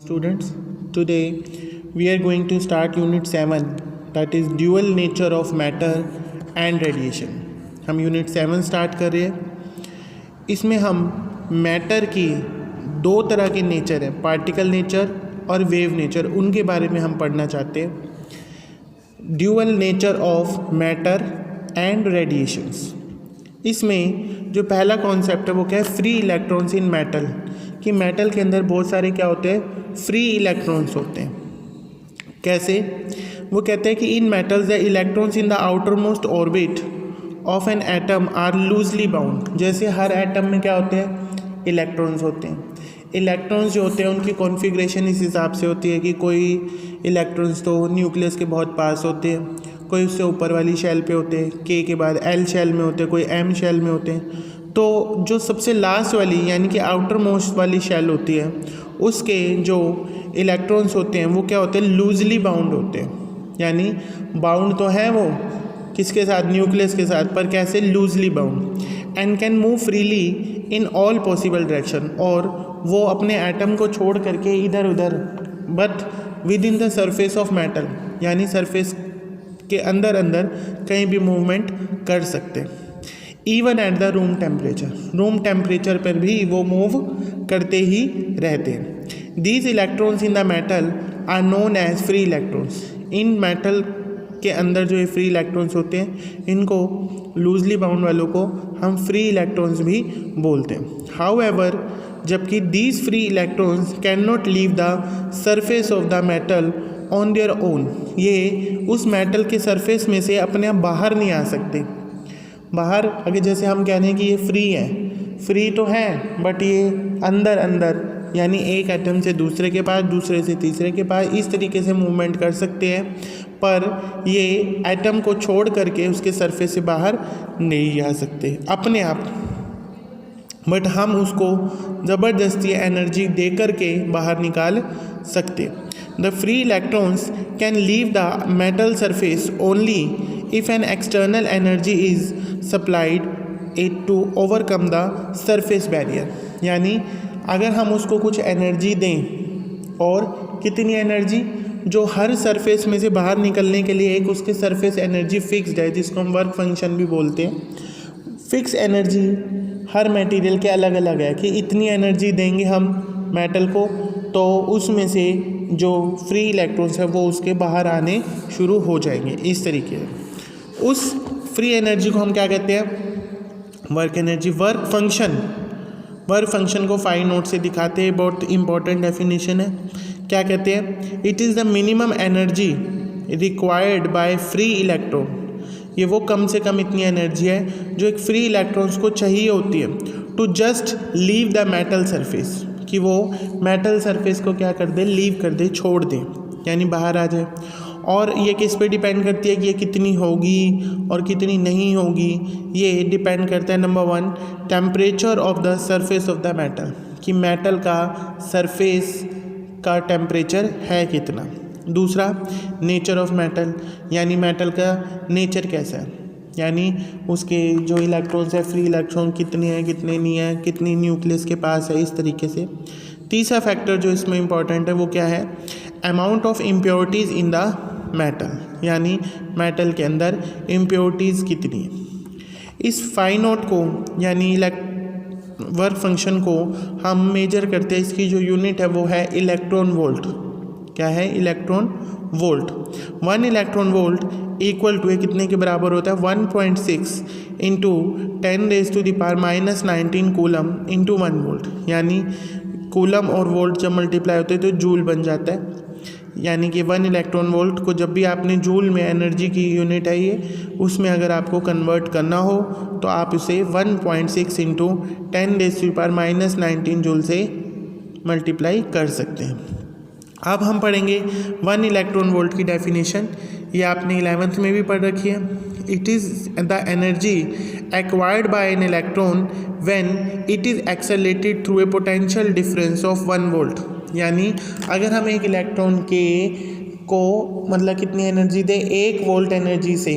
Students, today we are going to start unit 7, that is dual nature of matter and radiation. हम unit 7 start कर रहे हैं. इसमें हम मैटर की दो तरह के नेचर है, पार्टिकल नेचर और वेव नेचर, उनके बारे में हम पढ़ना चाहते हैं. Dual nature of matter and radiations. इसमें जो पहला कॉन्सेप्ट है वो क्या है, फ्री इलेक्ट्रॉन्स इन मेटल. कि मेटल के अंदर बहुत सारे क्या होते हैं, फ्री इलेक्ट्रॉन्स होते हैं. कैसे? वो कहते हैं कि in metals the electrons in the outermost orbit of an atom are loosely bound. जैसे हर एटम में क्या होते हैं, इलेक्ट्रॉन्स होते हैं. इलेक्ट्रॉन्स जो होते हैं उनकी कॉन्फ़िगरेशन इस हिसाब से होती है कि कोई इलेक्ट्रॉन्स तो न्यूक्लियस के बहुत पास होते हैं, कोई उससे ऊपर वाली शेल पे होते हैं, के के बाद एल शेल में होते हैं, कोई एम शेल में होते हैं. तो जो सबसे लास्ट वाली यानी कि आउटर मोस्ट वाली शेल होती है उसके जो इलेक्ट्रॉन्स होते हैं वो क्या होते हैं, लूजली बाउंड होते हैं. यानी बाउंड तो है वो किसके साथ, न्यूक्लियस के साथ, पर कैसे, loosely bound. And can move freely in all possible direction. और वो अपने एटम को छोड़ करके इधर उधर, but within the surface of metal, यानी सरफेस के अंदर अंदर कहीं भी मूवमेंट कर सकते हैं. Even at the room temperature, room temperature पर भी वो मूव करते ही रहते हैं. These electrons in the metal are known as free electrons. इन मेटल के अंदर जो ये फ्री इलेक्ट्रॉन्स होते हैं इनको, लूजली बाउंड वालों को हम फ्री इलेक्ट्रॉन्स भी बोलते हैं. हाउएवर, जबकि these free electrons can not leave the surface of the metal on their own. ये उस मेटल के सरफेस में से अपने आप बाहर नहीं आ सकते. बाहर अगर जैसे हम कह रहे हैं कि ये फ्री है, फ्री तो है बट ये अंदर अंदर, यानी एक एटम से दूसरे के पास, दूसरे से तीसरे के पास, इस तरीके से मूवमेंट कर सकते हैं, पर ये एटम को छोड़ करके उसके सरफेस से बाहर नहीं आ सकते अपने आप. बट हम उसको ज़बरदस्ती एनर्जी दे करके बाहर निकाल सकते. The free electrons can leave the metal surface only if an external energy is supplied it to overcome the surface barrier. यानी अगर हम उसको कुछ एनर्जी दें, और कितनी एनर्जी, जो हर सरफेस में से बाहर निकलने के लिए एक उसके सरफेस एनर्जी फिक्स्ड है, जिसको हम वर्क फंक्शन भी बोलते हैं. फिक्स एनर्जी हर मटेरियल के अलग अलग है कि इतनी एनर्जी देंगे हम मेटल को तो उसमें से जो फ्री इलेक्ट्रॉन्स है वो उसके बाहर आने शुरू हो जाएंगे. इस तरीके से उस फ्री एनर्जी को हम क्या कहते हैं, वर्क एनर्जी. वर्क फंक्शन को 5 नोट से दिखाते हैं, बहुत इंपॉर्टेंट डेफिनेशन है. क्या कहते हैं, it is the minimum energy required by free electron. ये वो कम से कम इतनी एनर्जी है जो एक फ्री इलेक्ट्रॉन्स को चाहिए होती है to just leave the metal surface, कि वो मेटल सरफेस को क्या कर दे, लीव कर दे, छोड़ दे, यानी बाहर आ जाए. और ये किस पे डिपेंड करती है कि ये कितनी होगी और कितनी नहीं होगी. ये डिपेंड करता है, number 1, temperature of the surface of the metal, कि मेटल का सरफेस का टेम्परेचर है कितना. दूसरा, नेचर ऑफ मेटल, यानी मेटल का नेचर कैसा है, यानी उसके जो इलेक्ट्रॉन्स है, फ्री इलेक्ट्रॉन कितने हैं, कितने नहीं हैं, कितनी न्यूक्लियस के पास है, इस तरीके से. तीसरा फैक्टर जो इसमें इंपॉर्टेंट है वो क्या है, amount of impurities in the metal, यानी मेटल के अंदर इम्प्योरिटीज़ कितनी है. इस 5 नोट को यानी वर्क फंक्शन को हम मेजर करते हैं. इसकी जो यूनिट है वो है इलेक्ट्रॉन वोल्ट. क्या है, electron volt. 1 electron volt equal to कितने के बराबर होता है, 1.6 इंटू 10⁻⁻19 कूलम इंटू 1 वोल्ट. यानी कूलम और वोल्ट जब मल्टीप्लाई होते हैं तो जूल बन जाता है. यानी कि 1 इलेक्ट्रॉन वोल्ट को जब भी आपने जूल में, एनर्जी की यूनिट है ये, उसमें अगर आपको कन्वर्ट करना हो तो आप इसे 1.6 इंटू 10⁻⁻19 जूल से मल्टीप्लाई कर सकते हैं. अब हम पढ़ेंगे 1 इलेक्ट्रॉन वोल्ट की डेफिनेशन. ये आपने 11th में भी पढ़ रखी है. It is the energy acquired by an electron when it is accelerated through a potential difference of 1 volt. यानी अगर हम एक इलेक्ट्रॉन को मतलब कितनी एनर्जी दें, 1 वोल्ट एनर्जी से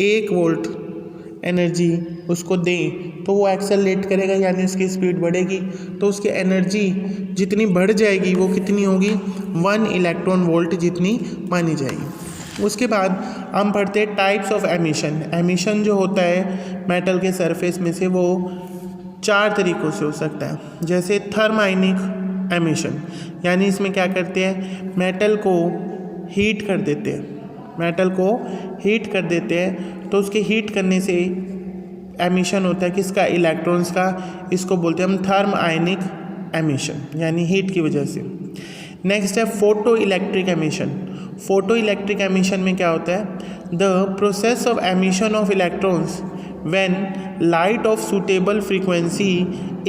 1 वोल्ट एनर्जी उसको दें तो वो एक्सेलरेट करेगा यानी उसकी स्पीड बढ़ेगी, तो उसकी एनर्जी जितनी बढ़ जाएगी वो कितनी होगी, 1 इलेक्ट्रॉन वोल्ट जितनी मानी जाएगी। उसके बाद हम पढ़ते हैं टाइप्स ऑफ एमिशन। एमिशन जो होता है मेटल के सरफेस में से वो 4 तरीक़ों से हो सकता है, जैसे थर्मोआयनिक एमिशन, यानी इसमें क्या करते हैं, मेटल को हीट कर देते हैं, मेटल को हीट कर देते हैं, तो उसके हीट करने से एमिशन होता है किसका, इलेक्ट्रॉन्स का, इसको बोलते हैं हम थर्मोआयनिक एमिशन, यानी हीट की वजह से। नेक्स्ट है photo electric emission. Photo electric emission में क्या होता है, the process of emission of electrons when light of suitable frequency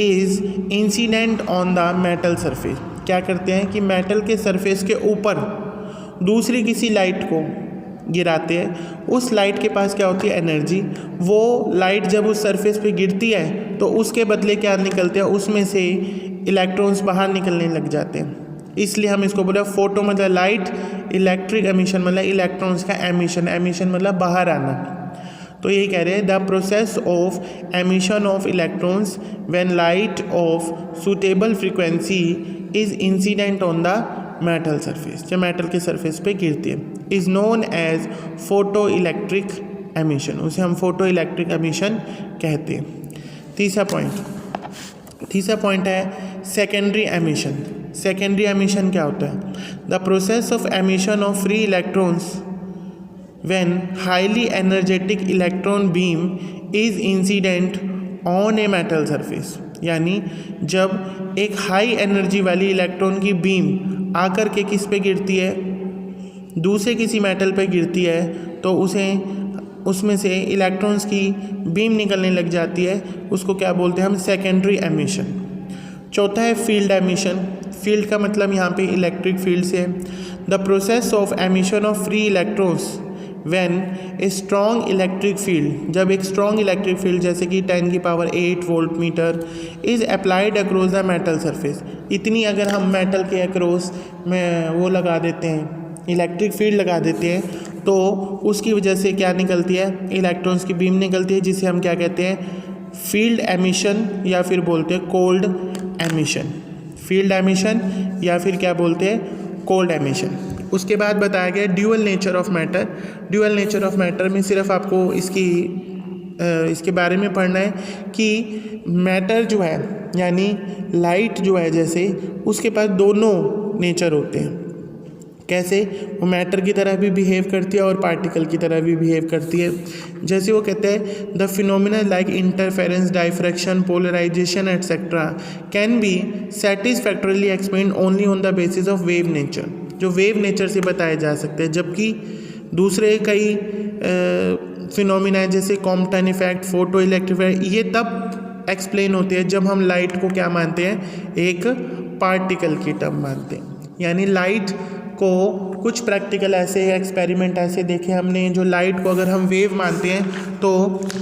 is incident on the metal surface. क्या करते हैं कि मेटल के सरफेस के ऊपर दूसरी किसी लाइट को गिराते हैं, उस लाइट के पास क्या होती है, एनर्जी, वो लाइट जब उस सरफेस पे गिरती है तो उसके बदले क्या निकलते हैं, उसमें से इलेक्ट्रॉन्स बाहर निकलने लग जाते हैं, इसलिए हम इसको बोले फोटो मतलब लाइट, इलेक्ट्रिक एमिशन मतलब इलेक्ट्रॉन्स का एमिशन, एमिशन मतलब बाहर आना। तो यही कह रहे हैं, the process of emission of electrons when light of suitable frequency is incident on the metal surface, जब मेटल के सरफेस पे गिरती है, is known as photo electric emission, उसे हम फोटो इलेक्ट्रिक एमिशन कहते हैं। तीसरा पॉइंट है सेकेंडरी एमिशन। सेकेंडरी एमिशन क्या होता है, the process of emission of free electrons when highly energetic electron beam is incident on a metal surface, यानी जब एक हाई एनर्जी वाली इलेक्ट्रॉन की बीम आकर के किस पे गिरती है, दूसरे किसी मेटल पे गिरती है, तो उसमें से इलेक्ट्रॉन्स की बीम निकलने लग जाती है, उसको क्या बोलते हैं हम, सेकेंडरी एमिशन। चौथा है फील्ड एमिशन। फील्ड का मतलब यहाँ पे इलेक्ट्रिक फील्ड से है, the process of emission of free electrons when a strong electric field, जब एक स्ट्रॉन्ग इलेक्ट्रिक फील्ड जैसे कि 10⁸ volt meter is applied across the metal surface, इतनी अगर हम मेटल के अक्रॉस में वो लगा देते हैं, इलेक्ट्रिक फील्ड लगा देते हैं, तो उसकी वजह से क्या निकलती है, इलेक्ट्रॉन्स की बीम निकलती है, जिसे हम क्या कहते हैं, फील्ड एमिशन, या फिर बोलते हैं कोल्ड एमिशन। फील्ड एमिशन या फिर क्या बोलते हैं, कोल्ड एमिशन। उसके बाद बताया गया dual nature of matter. Dual nature of matter में सिर्फ आपको इसके बारे में पढ़ना है कि मैटर जो है, यानी लाइट जो है, जैसे उसके पास दोनों नेचर होते हैं। कैसे, वो मैटर की तरह भी बिहेव करती है और पार्टिकल की तरह भी बिहेव करती है। जैसे वो कहते हैं, the phenomena like interference, diffraction, polarisation etcetera can be satisfactorily explained only on the basis of wave nature, जो वेव नेचर से बताए जा सकते हैं, जबकि दूसरे कई फिनोमिना जैसे Compton effect, photo electric effect, ये तब एक्सप्लेन होते हैं जब हम लाइट को क्या मानते हैं, एक पार्टिकल की टर्म मानते हैं। यानी लाइट को कुछ प्रैक्टिकल ऐसे एक्सपेरिमेंट ऐसे देखे हमने, जो लाइट को अगर हम वेव मानते हैं तो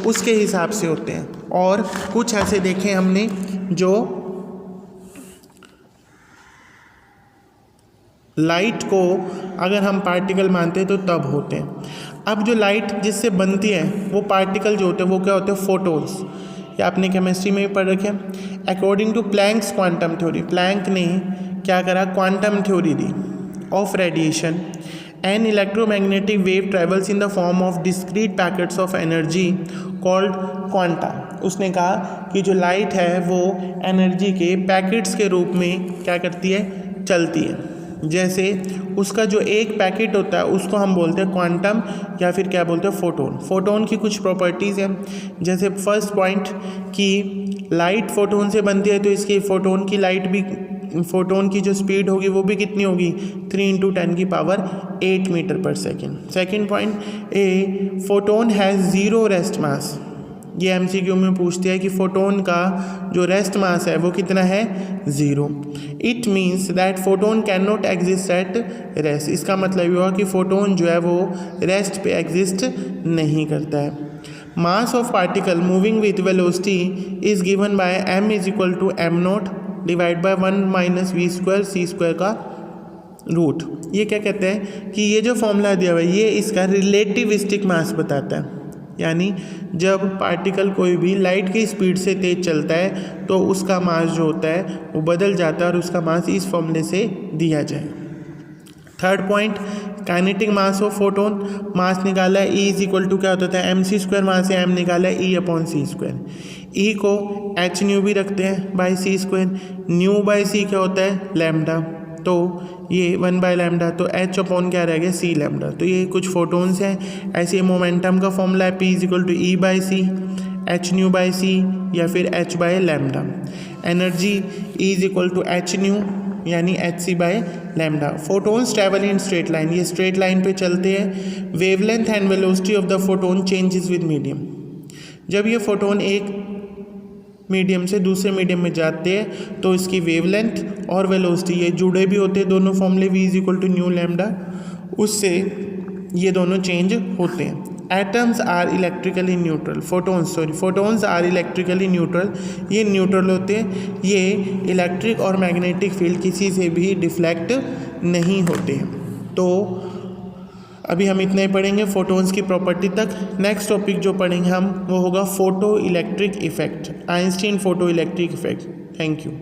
उसके हिसाब से होते हैं, और कुछ ऐसे देखे हमने जो लाइट को अगर हम पार्टिकल मानते हैं तो तब होते हैं। अब जो लाइट जिससे बनती है वो पार्टिकल जो होते हैं वो क्या होते हैं, फोटोन्स। ये आपने केमिस्ट्री में भी पढ़ रखे हैं। According to Planck's quantum theory, Planck ने क्या करा, क्वांटम थ्योरी दी of radiation, an electromagnetic wave travels in the form of discrete packets of energy called quanta. उसने कहा कि जो लाइट है वो एनर्जी के पैकेट्स के रूप में क्या करती है, चलती है। जैसे उसका जो एक पैकेट होता है उसको हम बोलते हैं क्वांटम, या फिर क्या बोलते हैं, फोटोन। फोटोन की कुछ प्रॉपर्टीज़ हैं, जैसे फर्स्ट पॉइंट कि लाइट फोटोन से बनती है, तो इसकी फोटोन की लाइट भी, फोटोन की जो स्पीड होगी वो भी कितनी होगी, 3 × 10⁸ मीटर पर second. Second point, a photon has 0 rest mass. ये एमसीक्यू में पूछते हैं कि फोटोन का जो रेस्ट मास है वो कितना है, 0। It means that photon can not exist at rest. इसका मतलब ये हुआ कि फोटोन जो है वो रेस्ट पे एग्जिस्ट नहीं करता है। Mass of particle moving with velocity is given by m = m0 divide by 1 - v² c² का रूट। ये क्या कहते हैं कि ये जो फॉर्मूला दिया हुआ है ये इसका रिलेटिविस्टिक मास बताता है। यानी जब पार्टिकल कोई भी लाइट की स्पीड से तेज चलता है तो उसका मास जो होता है वो बदल जाता है और उसका मास इस फॉर्मूले से दिया जाए। Third point, kinetic mass of photon, mass निकाला है E इज इक्वल टू क्या होता है mc², वहाँ से m निकाला है E/c²। E को h न्यू भी रखते हैं by c², new by c क्या होता है लैम्डा, तो ये 1/λ, तो h अपॉन क्या रह गया c लैम्डा। तो ये कुछ फोटोन्स हैं। ऐसे मोमेंटम का फॉर्मूला है P is equal to E/c, h nu by c या फिर h/λ। Energy E is equal to h nu यानी hc/λ। Photons travel in straight line, ये स्ट्रेट लाइन पे चलते हैं। Wavelength and velocity of the photon changes with medium, जब ये photon एक मीडियम से दूसरे मीडियम में जाते हैं तो इसकी वेवलेंथ और वेलोसिटी ये जुड़े भी होते हैं, दोनों फॉर्मूले V is equal to nu lambda, उससे ये दोनों चेंज होते हैं। Atoms are electrically neutral, photons are electrically neutral, ये न्यूट्रल होते हैं, ये इलेक्ट्रिक और मैग्नेटिक फील्ड किसी से भी डिफ्लेक्ट नहीं होते हैं। तो अभी हम इतना ही पढ़ेंगे फोटोन्स की प्रॉपर्टी तक। नेक्स्ट टॉपिक जो पढ़ेंगे हम वो होगा photo electric effect, Einstein photo electric effect. Thank you.